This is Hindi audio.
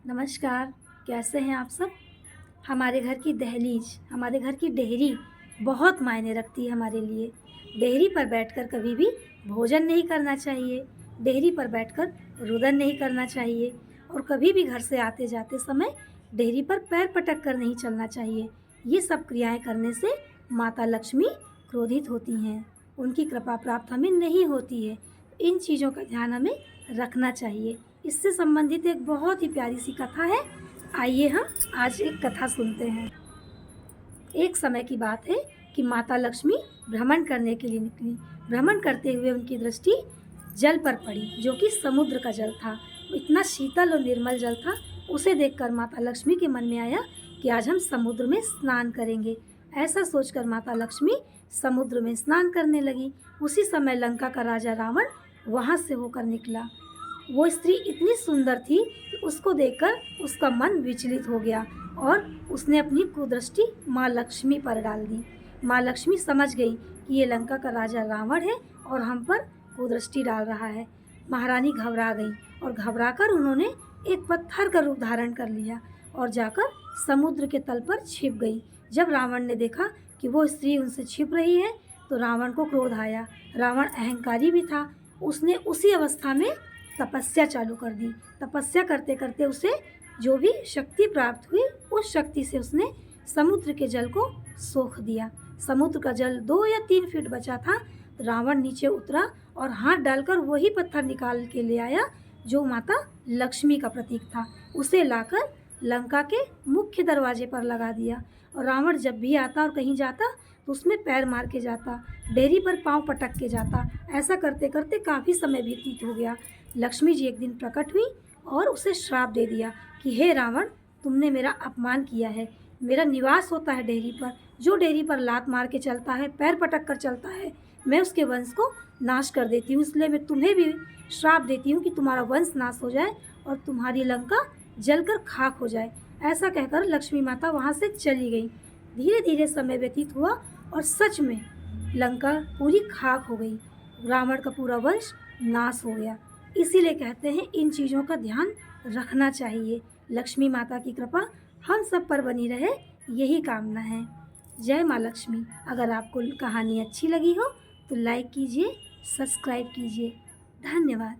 नमस्कार, कैसे हैं आप सब? हमारे घर की दहलीज, हमारे घर की डेहरी बहुत मायने रखती है हमारे लिए। डेहरी पर बैठकर कभी भी भोजन नहीं करना चाहिए, डेहरी पर बैठकर रुदन नहीं करना चाहिए और कभी भी घर से आते-जाते समय डेहरी पर पैर पटक कर नहीं चलना चाहिए। ये सब क्रियाएँ करने से माता लक्ष्मी क्रोधित होती हैं, उनकी कृपा प्राप्त हमें नहीं होती है। इन चीज़ों का ध्यान हमें रखना चाहिए। इससे संबंधित एक बहुत ही प्यारी सी कथा है। आइए हम आज एक कथा सुनते हैं। एक समय की बात है कि माता लक्ष्मी भ्रमण करने के लिए निकली। भ्रमण करते हुए उनकी दृष्टि जल पर पड़ी, जो कि समुद्र का जल था। इतना शीतल और निर्मल जल था, उसे देखकर माता लक्ष्मी के मन में आया कि आज हम समुद्र में स्नान करेंगे। ऐसा सोचकर माता लक्ष्मी समुद्र में स्नान करने लगी। उसी समय लंका का राजा रावण वहाँ से होकर निकला। वो स्त्री इतनी सुंदर थी कि उसको देखकर उसका मन विचलित हो गया और उसने अपनी कुदृष्टि माँ लक्ष्मी पर डाल दी। माँ लक्ष्मी समझ गई कि ये लंका का राजा रावण है और हम पर कुदृष्टि डाल रहा है। महारानी घबरा गई और घबराकर उन्होंने एक पत्थर का रूप धारण कर लिया और जाकर समुद्र के तल पर छिप गई। जब रावण ने देखा कि वो स्त्री उनसे छिप रही है तो रावण को क्रोध आया। रावण अहंकारी भी था। उसने उसी अवस्था में तपस्या चालू कर दी। तपस्या करते करते उसे जो भी शक्ति प्राप्त हुई, उस शक्ति से उसने समुद्र के जल को सोख दिया। समुद्र का जल 2 या 3 फीट बचा था। रावण नीचे उतरा और हाथ डालकर वही पत्थर निकाल के ले आया जो माता लक्ष्मी का प्रतीक था। उसे लाकर लंका के मुख्य दरवाजे पर लगा दिया और रावण जब भी आता और कहीं जाता तो उसमें पैर मार के जाता, डेयरी पर पाँव पटक के जाता। ऐसा करते करते काफ़ी समय व्यतीत हो गया। लक्ष्मी जी एक दिन प्रकट हुई और उसे श्राप दे दिया कि हे रावण, तुमने मेरा अपमान किया है। मेरा निवास होता है डेयरी पर, जो डेयरी पर लात मार के चलता है, पैर पटक कर चलता है, मैं उसके वंश को नाश कर देती हूँ। इसलिए मैं तुम्हें भी श्राप देती हूँ कि तुम्हारा वंश नाश हो जाए और तुम्हारी लंका जलकर खाक हो जाए। ऐसा कहकर लक्ष्मी माता वहाँ से चली गई। धीरे धीरे समय व्यतीत हुआ और सच में लंका पूरी खाक हो गई। रावण का पूरा वंश नाश हो गया। इसीलिए कहते हैं इन चीज़ों का ध्यान रखना चाहिए। लक्ष्मी माता की कृपा हम सब पर बनी रहे, यही कामना है। जय माँ लक्ष्मी। अगर आपको कहानी अच्छी लगी हो तो लाइक कीजिए, सब्सक्राइब कीजिए। धन्यवाद।